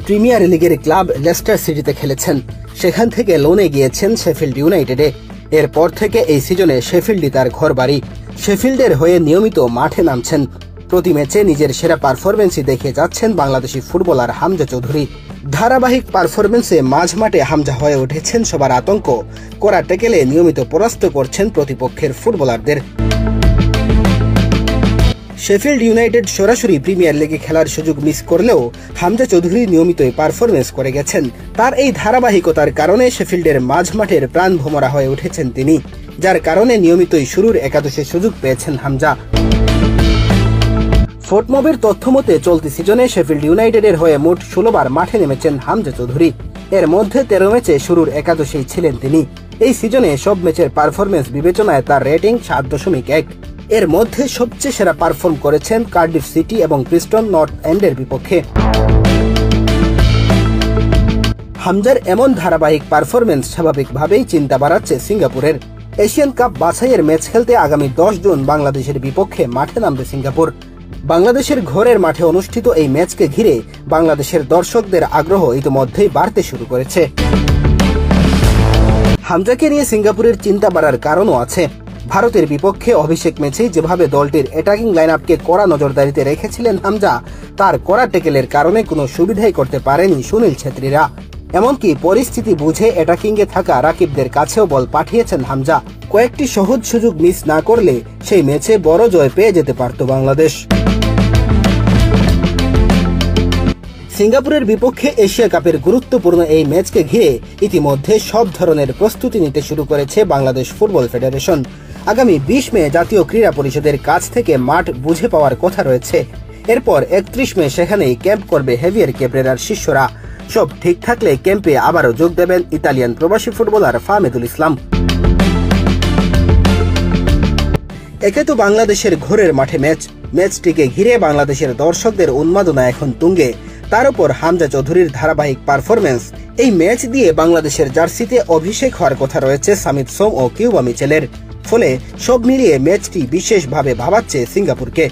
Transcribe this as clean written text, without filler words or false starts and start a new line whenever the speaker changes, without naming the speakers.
Premier লিগের club Leicester সিটিতে খেলেছেন, সেখান থেকে লোনে গিয়েছেন শেফিল্ড ইউনাইটেডে। এরপর থেকে এই সিজনে শেফিল্ডই তার ঘরবাড়ি। শেফিল্ডের হয়ে নিয়মিত মাঠে নামছেন। প্রতি ম্যাচে নিজের সেরা পারফরমেন্সই দেখে যাচ্ছেন বাংলাদেশি ফুটবলার হামজা চৌধুরী। ধারাবাহিক পারফরমেন্সে মাঝ মাঠে হামজা হয়ে উঠেছেন সবার আতঙ্ক। কড়া ট্যাকেলে নিয়মিত পরাস্ত করছেন প্রতিপক্ষের ফুটবলারদের। শেফিল্ড ইউনাইটেড সরাসরি প্রিমিয়ার লিগে খেলার সুযোগ মিস করলেও হামজা চৌধুরী নিয়মিতই পারফরমেন্স করে গেছেন। তার এই ধারাবাহিকতার কারণে শেফিল্ডের মাঝ মাঠের প্রাণ ভোমরা হয়ে উঠেছেন তিনি, যার কারণে নিয়মিতই শুরুর একাদশে সুযোগ পেয়েছেন হামজা। ফুটমবের তথ্য মতে চলতি সিজনে শেফিল্ড ইউনাইটেডের হয়ে মোট 16 বার মাঠে নেমেছেন হামজা চৌধুরী। এর মধ্যে 13 ম্যাচে শুরুর একাদশেই ছিলেন তিনি। এই সিজনে সব ম্যাচের পারফরমেন্স বিবেচনায় তার রেটিং 7.1। এর মধ্যে সবচেয়ে সেরা পারফর্ম করেছেন কার্ডিফ সিটি এবং প্রিস্টন নর্থ এন্ডের বিপক্ষে। হামজার এমন ধারাবাহিক পারফরমেন্স স্বাভাবিকভাবেই চিন্তা বাড়াচ্ছে সিঙ্গাপুরের। এশিয়ান কাপ বাছাইয়ের ম্যাচ খেলতে আগামী 10 জুন বাংলাদেশের বিপক্ষে মাঠে নামবে সিঙ্গাপুর। বাংলাদেশের ঘরের মাঠে অনুষ্ঠিত এই ম্যাচকে ঘিরে বাংলাদেশের দর্শকদের আগ্রহ ইতিমধ্যেই বাড়তে শুরু করেছে। হামজাকে নিয়ে সিঙ্গাপুরের চিন্তা বাড়ার কারণও আছে। ভারতের বিপক্ষে অভিষেক ম্যাচেই যেভাবে দলটির অ্যাটাকিং লাইনআপকে কড়া নজরদারিতে রেখেছিলেন হামজা, তার কড়া ট্যাকেলের কারণে কোনো সুবিধাই করতে পারেনি সুনীল ছেত্রীরা। এমনকি পরিস্থিতি বুঝে অ্যাটাকিংয়ে থাকা রাকিবদের কাছেও বল পাঠিয়েছেন হামজা। কয়েকটি সহজ সুযোগ মিস না করলে সেই ম্যাচে বড় জয় পেয়ে যেতে পারত বাংলাদেশ। সিঙ্গাপুরের বিপক্ষে এশিয়া কাপের গুরুত্বপূর্ণ এই ম্যাচকে ঘিরে ইতিমধ্যে সব ধরনের প্রস্তুতি নিতে শুরু করেছে বাংলাদেশ ফুটবল ফেডারেশন। আগামী 20 মে জাতীয় ক্রীড়া পরিষদের কাছ থেকে মাঠ বুঝে পাওয়ার কথা রয়েছে। এরপর 31 মে সেখানেই ক্যাম্প করবে হেভিয়ার ক্যাবরেরার শিষ্যরা। সব ঠিক থাকলে ক্যাম্পে আবারও যোগ দেবেন ইতালিয়ান প্রবাসী ফুটবলার ফাহমেদুল ইসলাম। একে তো বাংলাদেশের ঘরের মাঠে ম্যাচটিকে ঘিরে বাংলাদেশের দর্শকদের উন্মাদনা এখন তুঙ্গে। তার উপর হামজা চৌধুরীর ধারাবাহিক পারফরমেন্স। এই ম্যাচ দিয়ে বাংলাদেশের জার্সিতে অভিষেক হওয়ার কথা রয়েছে সামিত সোম ও কিউবা মিচেলের। ফলে সব মিলিয়ে ম্যাচটি বিশেষভাবে ভাবাচ্ছে সিঙ্গাপুরকে।